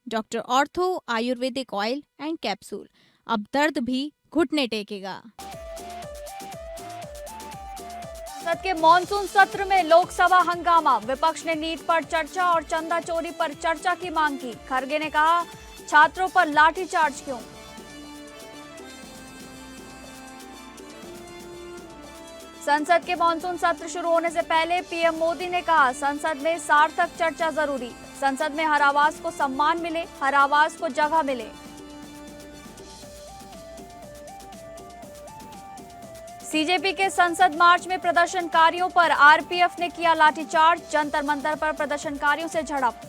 Doctor ortho Ayurvedic oil and capsule. अब दर्द भी घुटने टेकेगा। संसद के मॉनसून सत्र में लोकसभा हंगामा, विपक्ष ने नीट पर चर्चा और चंदा चोरी पर चर्चा की मांग की। खरगे ने कहा, छात्रों पर लाठीचार्ज क्यों। संसद के मॉनसून सत्र शुरू होने से पहले पीएम मोदी ने कहा, संसद में सार्थक चर्चा जरूरी। संसद में हर आवाज को सम्मान मिले, हर आवाज को जगह मिले। सीजेपी के संसद मार्च में प्रदर्शनकारियों पर आरपीएफ ने किया लाठीचार्ज, जंतर मंतर पर प्रदर्शनकारियों से झड़प।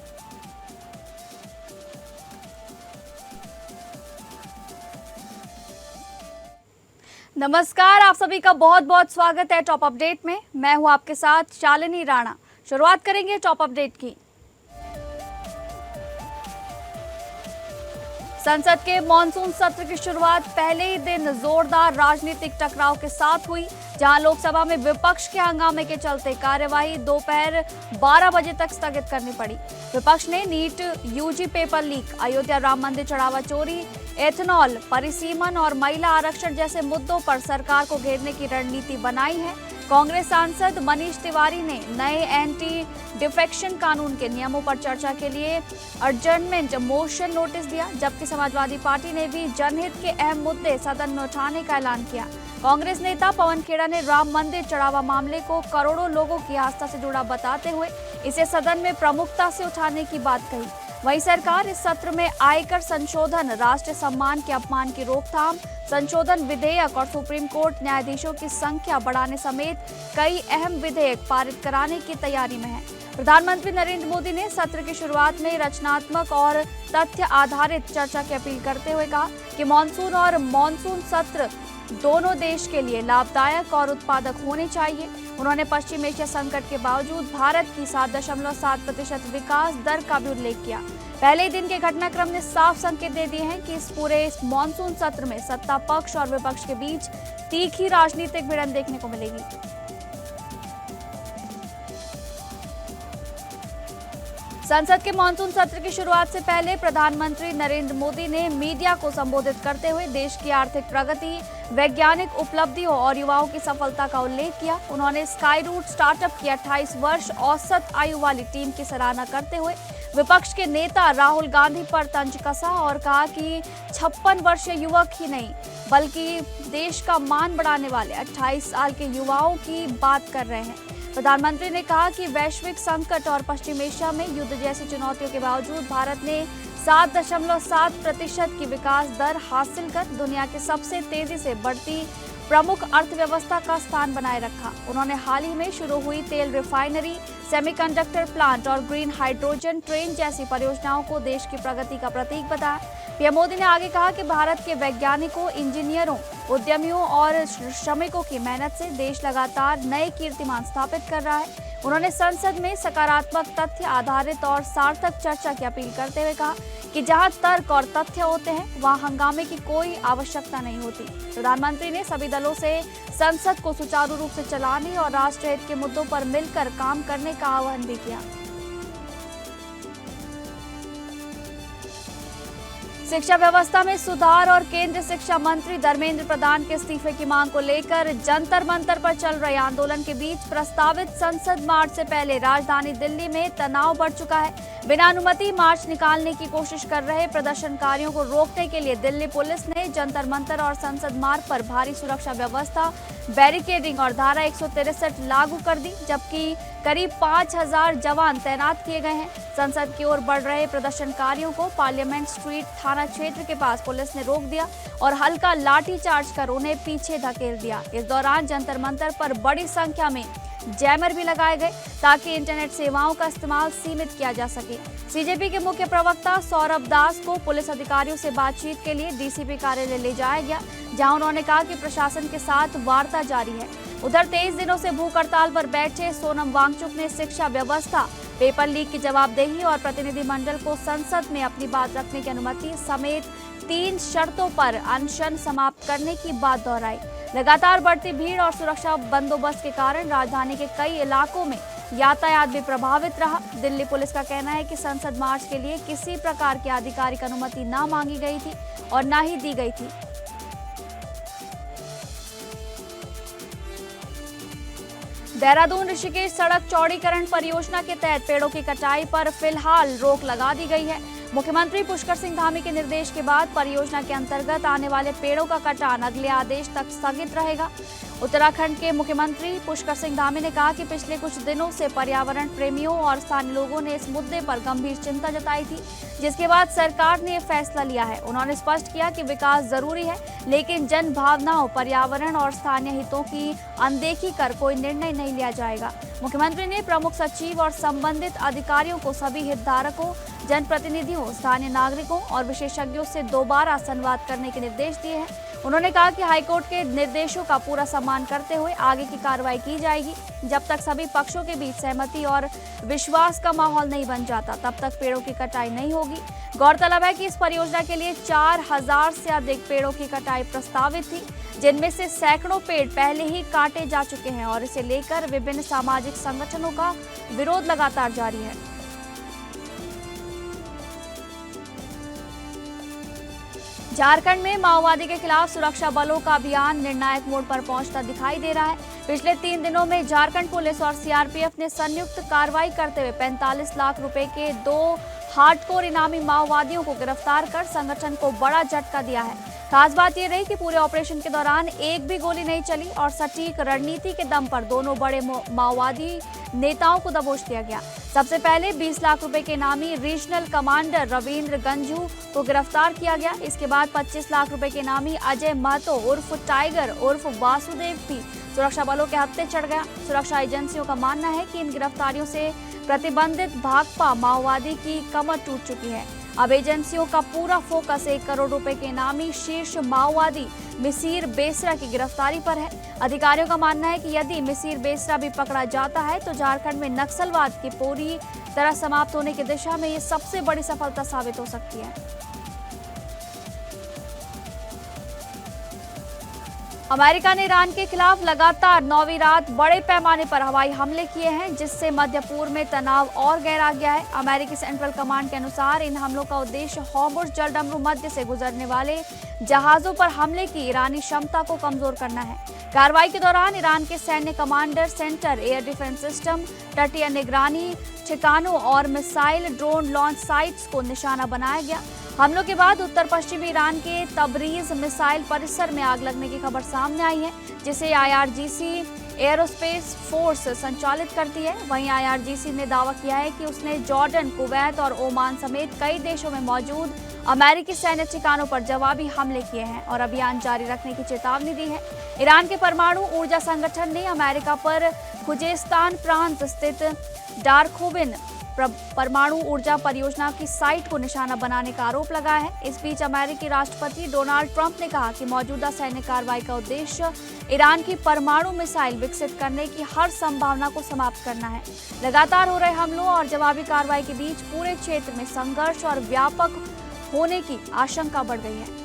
नमस्कार, आप सभी का बहुत बहुत स्वागत है टॉप अपडेट में। मैं हूं आपके साथ शालिनी राणा। शुरुआत करेंगे टॉप अपडेट की। संसद के मॉनसून सत्र की शुरुआत पहले ही दिन जोरदार राजनीतिक टकराव के साथ हुई, जहां लोकसभा में विपक्ष के हंगामे के चलते कार्यवाही दोपहर 12 बजे तक स्थगित करनी पड़ी। विपक्ष ने NEET, UG paper leak, Ayodhya Ram Mandir चढ़ावा चोरी, एथेनॉल परिसीमन और महिला आरक्षण जैसे मुद्दों पर सरकार को घेरने की रणनीति बनाई है। कांग्रेस सांसद मनीष तिवारी ने नए एंटी डिफेक्शन कानून के नियमों पर चर्चा के लिए एडजर्नमेंट मोशन नोटिस दिया, जबकि समाजवादी पार्टी ने भी जनहित के अहम मुद्दे सदन में उठाने का ऐलान किया। कांग्रेस नेता पवन खेड़ा ने राम मंदिर चढ़ावा मामले को करोड़ों लोगों की आस्था से जुड़ा बताते हुए इसे सदन में प्रमुखता से उठाने की बात कही। वहीं सरकार इस सत्र में आयकर संशोधन, राष्ट्रीय सम्मान के अपमान की रोकथाम, संशोधन विधेयक और सुप्रीम कोर्ट न्यायाधीशों की संख्या बढ़ाने समेत कई अहम विधेयक पारित कराने की तैयारी में है। प्रधानमंत्री नरेंद्र मोदी ने सत्र की शुरुआत में रचनात्मक और तथ्य आधारित चर्चा की अपील करते हुए कहा कि मानसून और मानसून सत्र दोनों देश के लिए लाभदायक और उत्पादक होने चाहिए। उन्होंने पश्चिम एशिया संकट के बावजूद भारत की 7.7% विकास दर का भी उल्लेख किया। पहले ही दिन के घटनाक्रम ने साफ संकेत दे दिए हैं कि इस पूरे मानसून सत्र में सत्ता पक्ष और विपक्ष के बीच तीखी राजनीतिक भिड़ंत देखने को मिलेगी। संसद के मानसून सत्र की शुरुआत से पहले प्रधानमंत्री नरेंद्र मोदी ने मीडिया को संबोधित करते हुए देश की आर्थिक प्रगति, वैज्ञानिक उपलब्धियों और युवाओं की सफलता का उल्लेख किया। उन्होंने स्काई रूट स्टार्टअप की 28 वर्ष औसत आयु वाली टीम की सराहना करते हुए विपक्ष के नेता राहुल गांधी पर तंज कसा और कहा कि 56 वर्षीय युवक ही नहीं बल्कि देश का मान बढ़ाने वाले 28 साल के युवाओं की बात कर रहे हैं। प्रधानमंत्री ने कहा कि वैश्विक संकट और पश्चिम एशिया में युद्ध जैसी चुनौतियों के बावजूद भारत ने 7.7% की विकास दर हासिल कर दुनिया के सबसे तेजी से बढ़ती प्रमुख अर्थव्यवस्था का स्थान बनाए रखा। उन्होंने हाल ही में शुरू हुई तेल रिफाइनरी, सेमीकंडक्टर प्लांट और ग्रीन हाइड्रोजन ट्रेन जैसी परियोजनाओं को देश की प्रगति का प्रतीक बताया। पीएम मोदी ने आगे कहा कि भारत के वैज्ञानिकों, इंजीनियरों, उद्यमियों और श्रमिकों की मेहनत से देश लगातार नए कीर्तिमान स्थापित कर रहा है। उन्होंने संसद में सकारात्मक, तथ्य आधारित और सार्थक चर्चा की अपील करते हुए कहा कि जहां तर्क और तथ्य होते हैं वहां हंगामे की कोई आवश्यकता नहीं होती। प्रधानमंत्री ने सभी दलों से संसद को सुचारू रूप से चलाने और राष्ट्र हित के मुद्दों पर मिलकर काम करने का आह्वान भी किया। शिक्षा व्यवस्था में सुधार और केंद्रीय शिक्षा मंत्री धर्मेंद्र प्रधान के इस्तीफे की मांग को लेकर जंतर मंतर पर चल रहे आंदोलन के बीच प्रस्तावित संसद मार्च से पहले राजधानी दिल्ली में तनाव बढ़ चुका है। बिना अनुमति मार्च निकालने की कोशिश कर रहे प्रदर्शनकारियों को रोकने के लिए दिल्ली पुलिस ने जंतर मंतर और संसद मार्ग पर भारी सुरक्षा व्यवस्था, बैरिकेडिंग और धारा 163 लागू कर दी, जबकि करीब 5000 जवान तैनात किए गए हैं। संसद की ओर बढ़ रहे प्रदर्शनकारियों को पार्लियामेंट स्ट्रीट थाना क्षेत्र के पास पुलिस ने रोक दिया और हल्का लाठीचार्ज कर उन्हें पीछे धकेल दिया। इस दौरान जंतर मंतर पर बड़ी संख्या में जैमर भी लगाए गए ताकि इंटरनेट सेवाओं का इस्तेमाल सीमित किया जा सके। सीजेपी के मुख्य प्रवक्ता सौरभ दास को पुलिस अधिकारियों से बातचीत के लिए डीसीपी कार्यालय ले जाया गया, जहां उन्होंने कहा कि प्रशासन के साथ वार्ता जारी है। उधर 23 दिनों से भूख हड़ताल पर बैठे सोनम वांगचुक ने शिक्षा व्यवस्था, पेपर लीक की जवाबदेही और प्रतिनिधिमंडल को संसद में अपनी बात रखने की अनुमति समेत 3 शर्तों पर अनशन समाप्त करने की बात दोहराई। लगातार बढ़ती भीड़ और सुरक्षा बंदोबस्त के कारण राजधानी के कई इलाकों में यातायात भी प्रभावित रहा। दिल्ली पुलिस का कहना है कि संसद मार्च के लिए किसी प्रकार की आधिकारिक अनुमति न मांगी गई थी और न ही दी गई थी। देहरादून ऋषिकेश सड़क चौड़ीकरण परियोजना के तहत पेड़ों की कटाई पर फिलहाल रोक लगा दी गई है। मुख्यमंत्री पुष्कर सिंह धामी के निर्देश के बाद परियोजना के अंतर्गत आने वाले पेड़ों का कटान अगले आदेश तक स्थगित रहेगा। उत्तराखंड के मुख्यमंत्री पुष्कर सिंह धामी ने कहा कि पिछले कुछ दिनों से पर्यावरण प्रेमियों और स्थानीय लोगों ने इस मुद्दे पर गंभीर चिंता जताई थी, जिसके बाद सरकार ने यह फैसला लिया है। उन्होंने स्पष्ट किया कि विकास जरूरी है, लेकिन जन भावनाओं, पर्यावरण और स्थानीय हितों की अनदेखी कर कोई निर्णय नहीं लिया जाएगा। मुख्यमंत्री ने प्रमुख सचिव और संबंधित अधिकारियों को सभी हितधारकों, जनप्रतिनिधियों, स्थानीय नागरिकों और विशेषज्ञों से दोबारा संवाद करने के निर्देश दिए हैं। उन्होंने कहा कि हाईकोर्ट के निर्देशों का पूरा सम्मान करते हुए आगे की कार्रवाई की जाएगी। जब तक सभी पक्षों के बीच सहमति और विश्वास का माहौल नहीं बन जाता, तब तक पेड़ों की कटाई नहीं होगी। गौरतलब है कि इस परियोजना के लिए 4000 से अधिक पेड़ों की कटाई प्रस्तावित थी, जिनमें से सैकड़ों पेड़ पहले ही काटे जा चुके हैं और इसे लेकर विभिन्न सामाजिक संगठनों का विरोध लगातार जारी है। झारखंड में माओवादी के खिलाफ सुरक्षा बलों का अभियान निर्णायक मोड़ पर पहुंचता दिखाई दे रहा है। पिछले 3 दिनों में झारखंड पुलिस और सीआरपीएफ ने संयुक्त कार्रवाई करते हुए 45 लाख रुपए के 2 हार्डकोर इनामी माओवादियों को गिरफ्तार कर संगठन को बड़ा झटका दिया है। खास बात यह रही कि पूरे ऑपरेशन के दौरान एक भी गोली नहीं चली और सटीक रणनीति के दम पर दोनों बड़े माओवादी नेताओं को दबोच दिया गया। सबसे पहले 20 लाख रुपए के इनामी रीजनल कमांडर रविंद्र गंजू को गिरफ्तार किया गया। इसके बाद 25 लाख रुपए के इनामी अजय महतो उर्फ टाइगर उर्फ वासुदेव भी सुरक्षा बलों के हत्थे चढ़ गया। सुरक्षा एजेंसियों का मानना है कि इन गिरफ्तारियों से प्रतिबंधित भाकपा माओवादी की कमर टूट चुकी है। अब एजेंसियों का पूरा फोकस 1 करोड़ रुपए के इनामी शीर्ष माओवादी मिसिर बेसरा की गिरफ्तारी पर है। अधिकारियों का मानना है कि यदि मिसिर बेसरा भी पकड़ा जाता है तो झारखंड में नक्सलवाद की पूरी तरह समाप्त होने की दिशा में ये सबसे बड़ी सफलता साबित हो सकती है। अमेरिका ने ईरान के खिलाफ लगातार 9वीं रात बड़े पैमाने पर हवाई हमले किए हैं, जिससे मध्य पूर्व में तनाव और गहरा गया है। अमेरिकी सेंट्रल कमांड के अनुसार इन हमलों का उद्देश्य हॉर्मुज़ जलडमरू मध्य से गुजरने वाले जहाजों पर हमले की ईरानी क्षमता को कमजोर करना है। कार्रवाई के दौरान ईरान के सैन्य commander centre, air defence system, तटीय निगरानी ठिकानों और मिसाइल ड्रोन लॉन्च साइट्स को निशाना बनाया गया। हमलों के बाद उत्तर पश्चिमी ईरान के तबरीज मिसाइल परिसर में आग लगने की खबर सामने आई है, जिसे IRGC एयरोस्पेस फोर्स संचालित करती है। वहीं IRGC ने दावा किया है कि उसने जॉर्डन, कुवैत और ओमान समेत कई देशों में मौजूद अमेरिकी सैन्य ठिकानों पर जवाबी हमले किए हैं और अभियान जारी रखने की चेतावनी दी है। ईरान के परमाणु ऊर्जा संगठन ने अमेरिका पर खुजेस्तान प्रांत स्थित डार्कोविन परमाणु ऊर्जा परियोजना की साइट को निशाना बनाने का आरोप लगाया है। इस बीच अमेरिकी राष्ट्रपति डोनाल्ड ट्रंप ने कहा कि मौजूदा सैन्य कार्रवाई का उद्देश्य ईरान की परमाणु मिसाइल विकसित करने की हर संभावना को समाप्त करना है। लगातार हो रहे हमलों और जवाबी कार्रवाई के बीच पूरे क्षेत्र में संघर्ष और व्यापक होने की आशंका बढ़ गई है।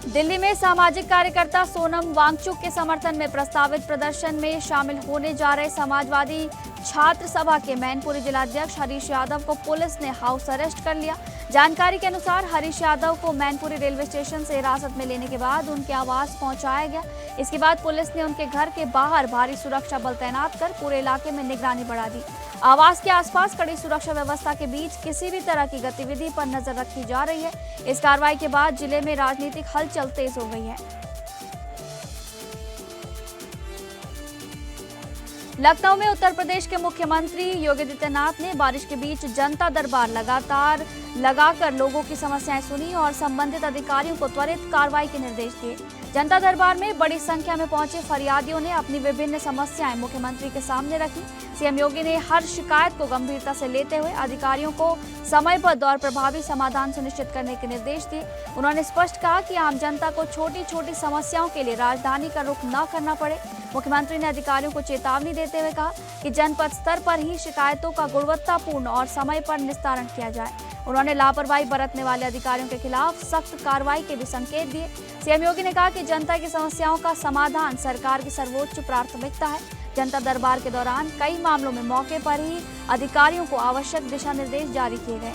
दिल्ली में सामाजिक कार्यकर्ता सोनम वांगचुक के समर्थन में प्रस्तावित प्रदर्शन में शामिल होने जा रहे समाजवादी छात्र सभा के मैनपुरी जिलाध्यक्ष हरीश यादव को पुलिस ने हाउस अरेस्ट कर लिया। जानकारी के अनुसार हरीश यादव को मैनपुरी रेलवे स्टेशन से हिरासत में लेने के बाद उनके आवास पहुंचाया गया। इसके बाद पुलिस ने उनके घर के बाहर भारी सुरक्षा बल तैनात कर पूरे इलाके में निगरानी बढ़ा दी। आवास के आसपास कड़ी सुरक्षा व्यवस्था के बीच किसी भी तरह की गतिविधि पर नजर रखी जा रही है। इस कार्रवाई के बाद जिले में राजनीतिक हलचल तेज हो गई है। लखनऊ में उत्तर प्रदेश के मुख्यमंत्री योगी आदित्यनाथ ने बारिश के बीच जनता दरबार लगाकर लोगों की समस्याएं सुनी और संबंधित अधिकारियों को त्वरित कार्रवाई के निर्देश दिए। जनता दरबार में बड़ी संख्या में पहुंचे फरियादियों ने अपनी विभिन्न समस्याएं मुख्यमंत्री के सामने रखी। सीएम योगी ने हर शिकायत को गंभीरता से लेते हुए अधिकारियों को समयबद्ध और प्रभावी समाधान सुनिश्चित करने के निर्देश दिए। उन्होंने स्पष्ट कहा कि आम जनता को छोटी छोटी समस्याओं के लिए राजधानी का रुख न करना पड़े। मुख्यमंत्री ने अधिकारियों को चेतावनी देते हुए कहा कि जनपद स्तर पर ही शिकायतों का गुणवत्तापूर्ण और समय पर निस्तारण किया जाए। उन्होंने लापरवाही बरतने वाले अधिकारियों के खिलाफ सख्त कार्रवाई के भी संकेत दिए। सीएम योगी ने कहा कि जनता की समस्याओं का समाधान सरकार की सर्वोच्च प्राथमिकता है। जनता दरबार के दौरान कई मामलों में मौके पर ही अधिकारियों को आवश्यक दिशा निर्देश जारी किए गए।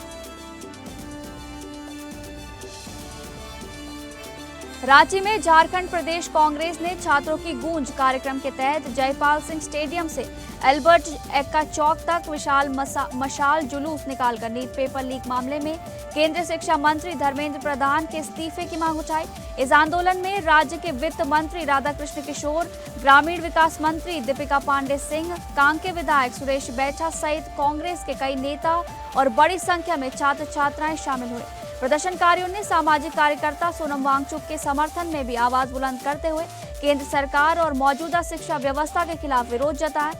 रांची में झारखंड प्रदेश कांग्रेस ने छात्रों की गूंज कार्यक्रम के तहत जयपाल सिंह स्टेडियम से एल्बर्ट एक्का चौक तक विशाल मशाल जुलूस निकालकर नीट पेपर लीक मामले में केंद्रीय शिक्षा मंत्री धर्मेंद्र प्रधान के इस्तीफे की मांग उठाई। इस आंदोलन में राज्य के वित्त मंत्री राधाकृष्ण किशोर, ग्रामीण विकास मंत्री दीपिका पांडे सिंह, कांके विधायक सुरेश बैठा सहित कांग्रेस के कई नेता और बड़ी संख्या में छात्र छात्राएं शामिल हुए। प्रदर्शनकारियों ने सामाजिक कार्यकर्ता सोनम वांगचुक के समर्थन में भी आवाज बुलंद करते हुए केंद्र सरकार और मौजूदा शिक्षा व्यवस्था के खिलाफ विरोध जताया।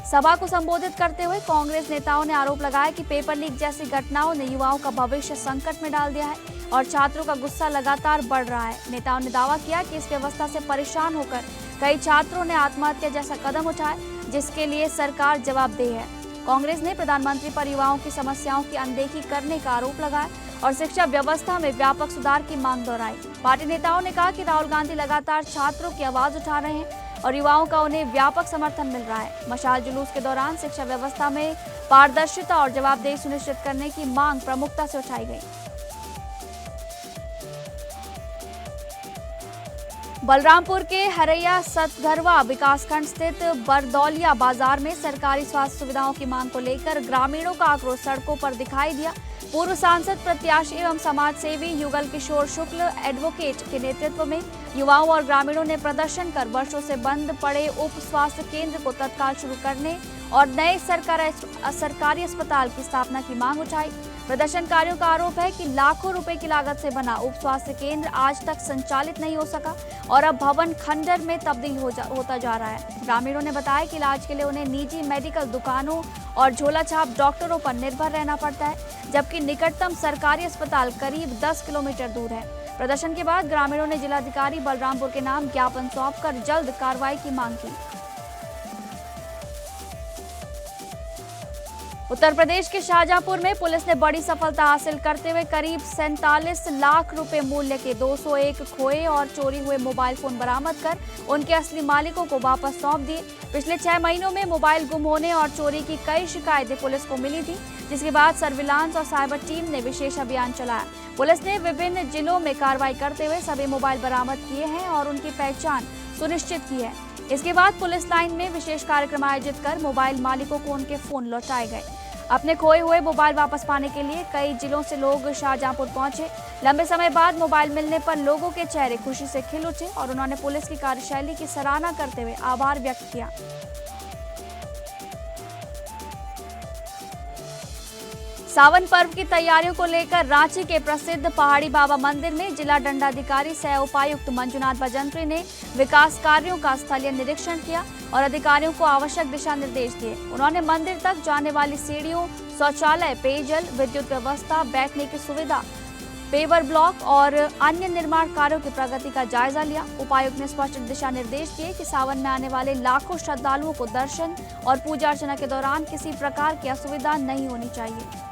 सभा को संबोधित करते हुए कांग्रेस नेताओं ने आरोप लगाया कि पेपर लीक जैसी घटनाओं ने युवाओं का भविष्य संकट में डाल दिया है और छात्रों का गुस्सा लगातार बढ़ रहा है। नेताओं ने दावा किया कि इस व्यवस्था से परेशान होकर कई छात्रों ने आत्महत्या जैसा कदम उठाए, जिसके लिए सरकार जवाबदेह है। कांग्रेस ने प्रधानमंत्री पर युवाओं की समस्याओं की अनदेखी करने का आरोप लगाया और शिक्षा व्यवस्था में व्यापक सुधार की मांग दोहराई। पार्टी नेताओं ने कहा कि राहुल गांधी लगातार छात्रों की आवाज उठा रहे हैं और युवाओं का उन्हें व्यापक समर्थन मिल रहा है। मशाल जुलूस के दौरान शिक्षा व्यवस्था में पारदर्शिता और जवाबदेही सुनिश्चित करने की मांग प्रमुखता से उठाई गई। बलरामपुर के हरैया सतघरवा विकासखंड स्थित बरदौलिया बाजार में सरकारी स्वास्थ्य सुविधाओं की मांग को लेकर ग्रामीणों का आक्रोश सड़कों पर दिखाई दिया। पूर्व सांसद, प्रत्याशी एवं समाज सेवी युगल किशोर शुक्ल एडवोकेट के नेतृत्व में युवाओं और ग्रामीणों ने प्रदर्शन कर वर्षों से बंद पड़े उप स्वास्थ्य केंद्र को तत्काल शुरू करने और नए सरकारी अस्पताल की स्थापना की मांग उठाई। प्रदर्शनकारियों का आरोप है कि लाखों रुपए की लागत से बना उप स्वास्थ्य केंद्र आज तक संचालित नहीं हो सका और अब भवन खंडर में तब्दील होता जा रहा है। ग्रामीणों ने बताया कि इलाज के लिए उन्हें निजी मेडिकल दुकानों और झोला छाप डॉक्टरों पर निर्भर रहना पड़ता है, जबकि निकटतम सरकारी अस्पताल करीब 10 किलोमीटर दूर है। प्रदर्शन के बाद ग्रामीणों ने जिलाधिकारी बलरामपुर के नाम ज्ञापन सौंपकर जल्द कार्रवाई की मांग की। उत्तर प्रदेश के शाहजहांपुर में पुलिस ने बड़ी सफलता हासिल करते हुए करीब 47 लाख रुपए मूल्य के 201 खोए और चोरी हुए मोबाइल फोन बरामद कर उनके असली मालिकों को वापस सौंप दिए। पिछले 6 महीनों में मोबाइल गुम होने और चोरी की कई शिकायतें पुलिस को मिली थी, जिसके बाद सर्विलांस और साइबर टीम ने विशेष अभियान चलाया। पुलिस ने विभिन्न जिलों में कार्रवाई करते हुए सभी मोबाइल बरामद किए हैं और उनकी पहचान सुनिश्चित की है। इसके बाद पुलिस लाइन में विशेष कार्यक्रम आयोजित कर मोबाइल मालिकों को उनके फोन लौटाए गए। अपने खोए हुए मोबाइल वापस पाने के लिए कई जिलों से लोग शाहजहांपुर पहुंचे। लंबे समय बाद मोबाइल मिलने पर लोगों के चेहरे खुशी से खिल उठे और उन्होंने पुलिस की कार्यशैली की सराहना करते हुए आभार व्यक्त किया। सावन पर्व की तैयारियों को लेकर रांची के प्रसिद्ध पहाड़ी बाबा मंदिर में जिला दंडाधिकारी सह उपायुक्त मंजुनाथ भजंत्री ने विकास कार्यों का स्थलीय निरीक्षण किया और अधिकारियों को आवश्यक दिशा निर्देश दिए। उन्होंने मंदिर तक जाने वाली सीढ़ियों, शौचालय, पेयजल, विद्युत व्यवस्था, बैठने की सुविधा, पेवर ब्लॉक और अन्य निर्माण कार्यों की प्रगति का जायजा लिया। उपायुक्त ने स्पष्ट दिशा निर्देश दिए कि सावन में आने वाले लाखों श्रद्धालुओं को दर्शन और पूजा अर्चना के दौरान किसी प्रकार की असुविधा नहीं होनी चाहिए।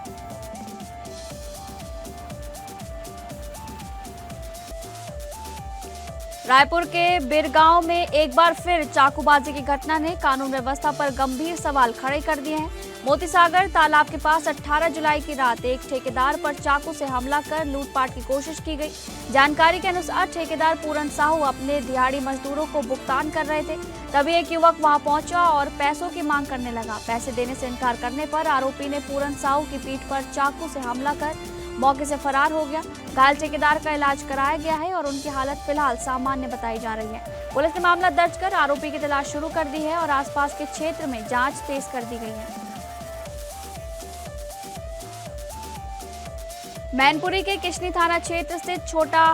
रायपुर के बिरगांव में एक बार फिर चाकूबाजी की घटना ने कानून व्यवस्था पर गंभीर सवाल खड़े कर दिए हैं। मोतीसागर तालाब के पास 18 जुलाई की रात एक ठेकेदार पर चाकू से हमला कर लूटपाट की कोशिश की गई। जानकारी के अनुसार ठेकेदार पूरन साहू अपने दिहाड़ी मजदूरों को भुगतान कर रहे थे, तभी एक युवक वहां पहुंचा और पैसों की मांग करने लगा। पैसे देने से इनकार करने पर आरोपी ने पूरन साहू की पीठ पर चाकू से हमला कर मौके से फरार हो गया। घायल ठेकेदार का इलाज कराया गया है और उनकी हालत फिलहाल सामान्य बताई जा रही है। पुलिस ने मामला दर्ज कर आरोपी की तलाश शुरू कर दी है और आसपास के क्षेत्र में जांच तेज कर दी गई है। मैनपुरी के किशनी थाना क्षेत्र स्थित छोटा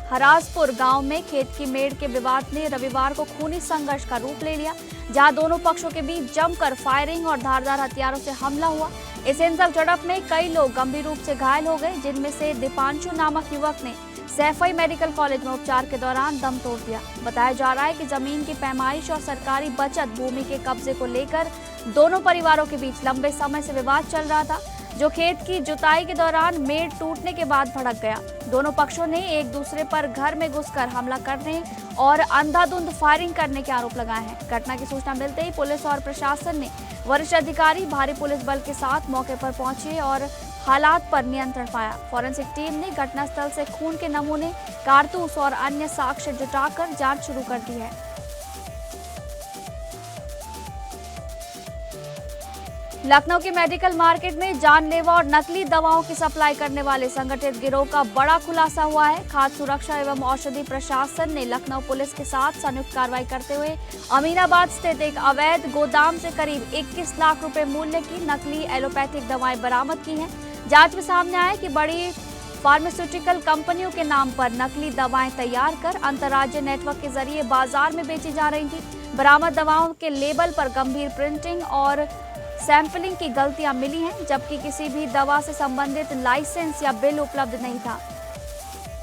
हराजपुर गांव में खेत की मेड़ के विवाद ने रविवार को खूनी संघर्ष का रूप ले लिया, जहां दोनों पक्षों के बीच जमकर फायरिंग और धारदार हथियारों से हमला हुआ। इस हिंसक झड़प में कई लोग गंभीर रूप से घायल हो गए, जिनमें से दीपांशु नामक युवक ने सैफई मेडिकल कॉलेज में उपचार के दौरान दम तोड़ दिया। बताया जा रहा है कि जमीन की पैमाइश और सरकारी बचत भूमि के कब्जे को लेकर दोनों परिवारों के बीच लंबे समय से विवाद चल रहा था। जो खेत की जुताई के दौरान मेड़ टूटने के बाद भड़क गया। दोनों पक्षों ने एक दूसरे पर घर में घुसकर हमला करने और अंधाधुंध फायरिंग करने के आरोप लगाए हैं। घटना की सूचना मिलते ही पुलिस और प्रशासन ने वरिष्ठ अधिकारी भारी पुलिस बल के साथ मौके पर पहुंचे और हालात पर नियंत्रण पाया। फॉरेंसिक टीम ने घटनास्थल से खून के नमूने, कारतूस और अन्य साक्ष्य जुटाकर जांच शुरू कर दी है। लखनऊ की मेडिकल मार्केट में जानलेवा और नकली दवाओं की सप्लाई करने वाले संगठित गिरोह का बड़ा खुलासा हुआ है। खाद्य सुरक्षा एवं औषधि प्रशासन ने लखनऊ पुलिस के साथ संयुक्त कार्रवाई करते हुए अमीनाबाद स्थित एक अवैध गोदाम से करीब 21 लाख रुपए मूल्य की नकली एलोपैथिक दवाएं बरामद की हैं। जांच में सामने आया कि बड़ी फार्मास्यूटिकल कंपनियों के नाम पर नकली दवाएं तैयार कर अंतर्राज्यीय नेटवर्क के जरिए बाजार में बेची जा रही थी। बरामद दवाओं के लेबल पर गंभीर प्रिंटिंग और सैंपलिंग की गलतियां मिली हैं, जबकि किसी भी दवा से संबंधित लाइसेंस या बिल उपलब्ध नहीं था।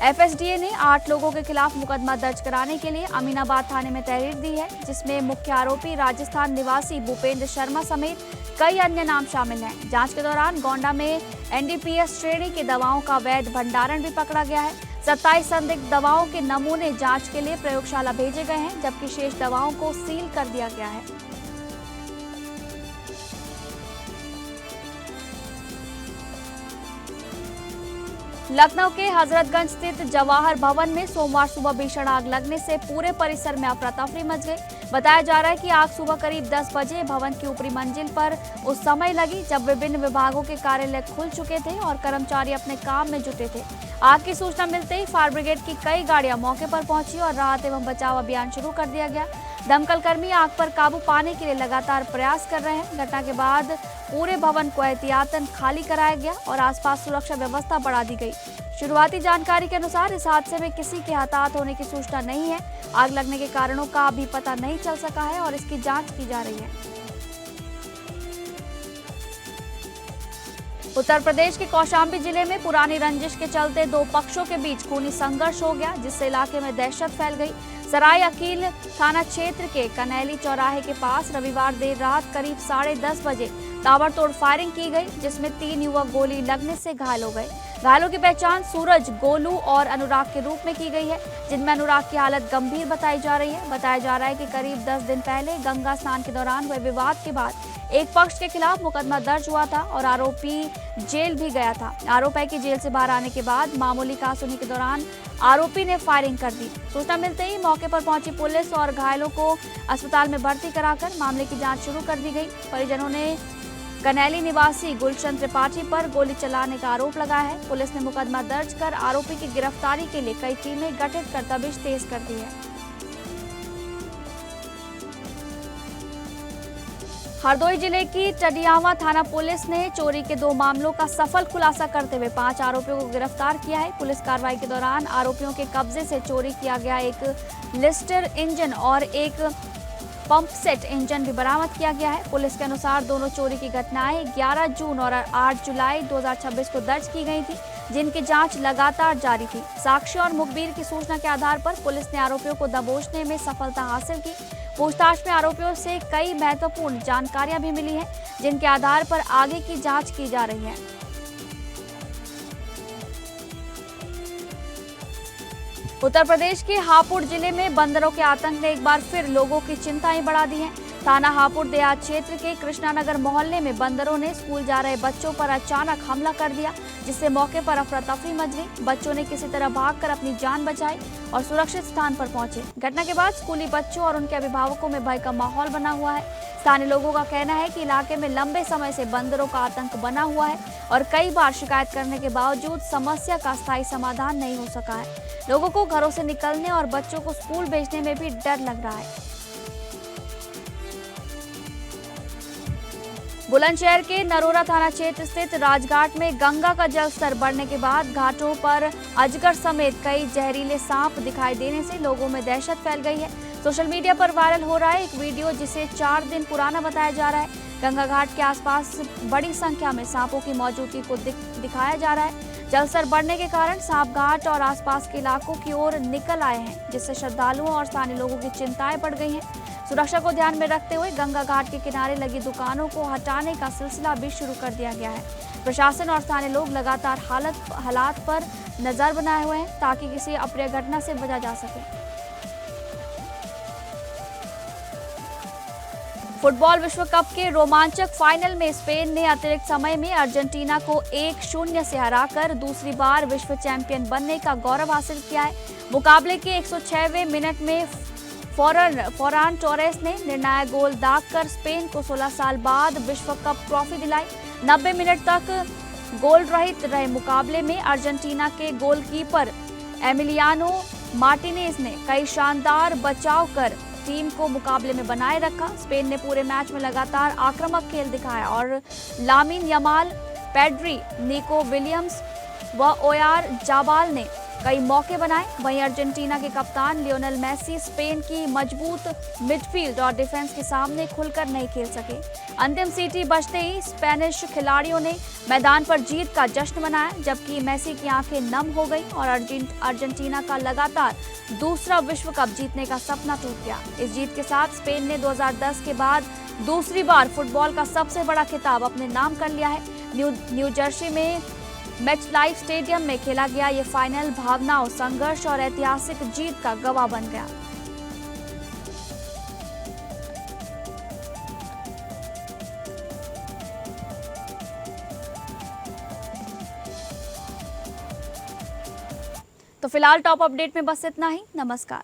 एफएसडीए ने 8 लोगों के खिलाफ मुकदमा दर्ज कराने के लिए अमीनाबाद थाने में तहरीर दी है, जिसमें मुख्य आरोपी राजस्थान निवासी भूपेंद्र शर्मा समेत कई अन्य नाम शामिल हैं। जांच के दौरान गोंडा में एनडीपीएस श्रेणी की दवाओं का अवैध भंडारण भी पकड़ा गया है। 27 संदिग्ध दवाओं के नमूने जांच के लिए प्रयोगशाला भेजे गए हैं, जबकि शेष दवाओं को सील कर दिया गया है। लखनऊ के हजरतगंज स्थित जवाहर भवन में सोमवार सुबह भीषण आग लगने से पूरे परिसर में अफरा तफरी मच गई। बताया जा रहा है कि आग सुबह करीब 10 बजे भवन की ऊपरी मंजिल पर उस समय लगी जब विभिन्न विभागों के कार्यालय खुल चुके थे और कर्मचारी अपने काम में जुटे थे। आग की सूचना मिलते ही फायर ब्रिगेड की कई गाड़ियां मौके पर पहुंची और राहत एवं बचाव अभियान शुरू कर दिया गया। दमकल कर्मी आग पर काबू पाने के लिए लगातार प्रयास कर रहे हैं। घटना के बाद पूरे भवन को एहतियातन खाली कराया गया और आसपास सुरक्षा व्यवस्था बढ़ा दी गई। शुरुआती जानकारी के अनुसार इस हादसे में किसी के हताहत होने की सूचना नहीं है। आग लगने के कारणों का अभी पता नहीं चल सका है और इसकी जांच की जा रही है। उत्तर प्रदेश के कौशाम्बी जिले में पुरानी रंजिश के चलते दो पक्षों के बीच खूनी संघर्ष हो गया, जिससे इलाके में दहशत फैल गई। सराय अकील थाना क्षेत्र के कनैली चौराहे के पास रविवार देर रात करीब 10:30 बजे ताबड़तोड़ फायरिंग की गई, जिसमें 3 युवक गोली लगने से घायल हो गए। घायलों की पहचान सूरज, गोलू और अनुराग के रूप में की गई है, जिनमें अनुराग की हालत गंभीर बताई जा रही है। बताया जा रहा है कि करीब 10 दिन पहले गंगा स्नान के दौरान हुए विवाद के बाद एक पक्ष के खिलाफ मुकदमा दर्ज हुआ था और आरोपी जेल भी गया था। आरोप है कि जेल से बाहर आने के बाद मामूली कहासुनी के दौरान आरोपी ने फायरिंग कर दी। सूचना मिलते ही मौके पर पहुंची पुलिस और घायलों को अस्पताल में भर्ती कराकर मामले की जांच शुरू कर दी गई। परिजनों ने कनैली निवासी गुलशन त्रिपाठी पर गोली चलाने का आरोप लगाया है। पुलिस ने मुकदमा दर्ज कर आरोपी की गिरफ्तारी के लिए कई टीमें गठित कर तफ्तीश तेज कर दी है। हरदोई जिले की टडियावा थाना पुलिस ने चोरी के 2 मामलों का सफल खुलासा करते हुए 5 आरोपियों को गिरफ्तार किया है। पुलिस कार्रवाई के दौरान आरोपियों के कब्जे से चोरी किया गया एक लिस्टर इंजन और एक पंप सेट इंजन भी बरामद किया गया है। पुलिस के अनुसार दोनों चोरी की घटनाएं 11 जून और 8 जुलाई 2026 को दर्ज की गई थी, जिनकी जांच लगातार जारी थी। साक्ष्य और मुखबिर की सूचना के आधार पर पुलिस ने आरोपियों को दबोचने में सफलता हासिल की। पूछताछ में आरोपियों से कई महत्वपूर्ण जानकारियां भी मिली हैं, जिनके आधार पर आगे की जांच की जा रही है। उत्तर प्रदेश के हापुड़ जिले में बंदरों के आतंक ने एक बार फिर लोगों की चिंताएं बढ़ा दी हैं। थाना हापुड़ देहात क्षेत्र के कृष्णानगर मोहल्ले में बंदरों ने स्कूल जा रहे बच्चों पर अचानक हमला कर दिया, जिससे मौके पर अफरा तफरी मच गई। बच्चों ने किसी तरह भागकर अपनी जान बचाई और सुरक्षित स्थान पर पहुंचे। घटना के बाद स्कूली बच्चों और उनके अभिभावकों में भय का माहौल बना हुआ है। स्थानीय लोगों का कहना है कि इलाके में लंबे समय से बंदरों का आतंक बना हुआ है और कई बार शिकायत करने के बावजूद समस्या का स्थायी समाधान नहीं हो सका है। लोगों को घरों से निकलने और बच्चों को स्कूल भेजने में भी डर लग रहा है। बुलंदशहर के नरोरा थाना क्षेत्र स्थित राजघाट में गंगा का जल स्तर बढ़ने के बाद घाटों पर अजगर समेत कई जहरीले सांप दिखाई देने से लोगों में दहशत फैल गई है। सोशल मीडिया पर वायरल हो रहा है एक वीडियो, जिसे 4 दिन पुराना बताया जा रहा है। गंगा घाट के आसपास बड़ी संख्या में सांपों की मौजूदगी को दिखाया जा रहा है। जलस्तर बढ़ने के कारण सांप घाट और आसपास के इलाकों की ओर निकल आए हैं, जिससे श्रद्धालुओं और स्थानीय लोगों की चिंताएं बढ़ गई हैं। सुरक्षा को ध्यान में रखते हुए गंगा घाट के किनारे लगी दुकानों को हटाने का सिलसिला भी शुरू कर दिया गया है। प्रशासन और स्थानीय लोग लगातार हालात पर नजर बनाए हुए हैं ताकि किसी अप्रिय घटना से बचा जा सके। फुटबॉल विश्व कप के रोमांचक फाइनल में स्पेन ने अतिरिक्त समय में अर्जेंटीना को 1-0 से हराकर दूसरी बार विश्व चैंपियन बनने का गौरव हासिल किया है। मुकाबले के 106वें मिनट में फॉरान टोरेस ने निर्णायक गोल दागकर स्पेन को 16 साल बाद विश्व कप ट्रॉफी दिलाई। 90 मिनट तक गोल रहित रहे मुकाबले में अर्जेंटीना के गोलकीपर एमिलियानो मार्टिनेज ने कई शानदार बचाव कर टीम को मुकाबले में बनाए रखा। स्पेन ने पूरे मैच में लगातार आक्रामक खेल दिखाया और Lamine Yamal, Pedri, Nico Williams व ओयार जाबाल ने कई मौके बनाए। वहीं अर्जेंटीना के कप्तान लियोनेल मेसी स्पेन की मजबूत मिडफील्ड और डिफेंस के सामने खुलकर नहीं खेल सके। अंतिम सीटी बजते ही स्पेनिश खिलाड़ियों ने मैदान पर जीत का जश्न मनाया, जबकि मेसी की आंखें नम हो गई और अर्जेंटीना का लगातार दूसरा विश्व कप जीतने का सपना टूट गया। इस जीत के साथ स्पेन ने 2010 के बाद दूसरी बार फुटबॉल का सबसे बड़ा खिताब अपने नाम कर लिया है। न्यू जर्सी में मैच लाइफ स्टेडियम में खेला गया ये फाइनल भावनाओं, संघर्ष और ऐतिहासिक जीत का गवाह बन गया। तो फिलहाल टॉप अपडेट में बस इतना ही। नमस्कार।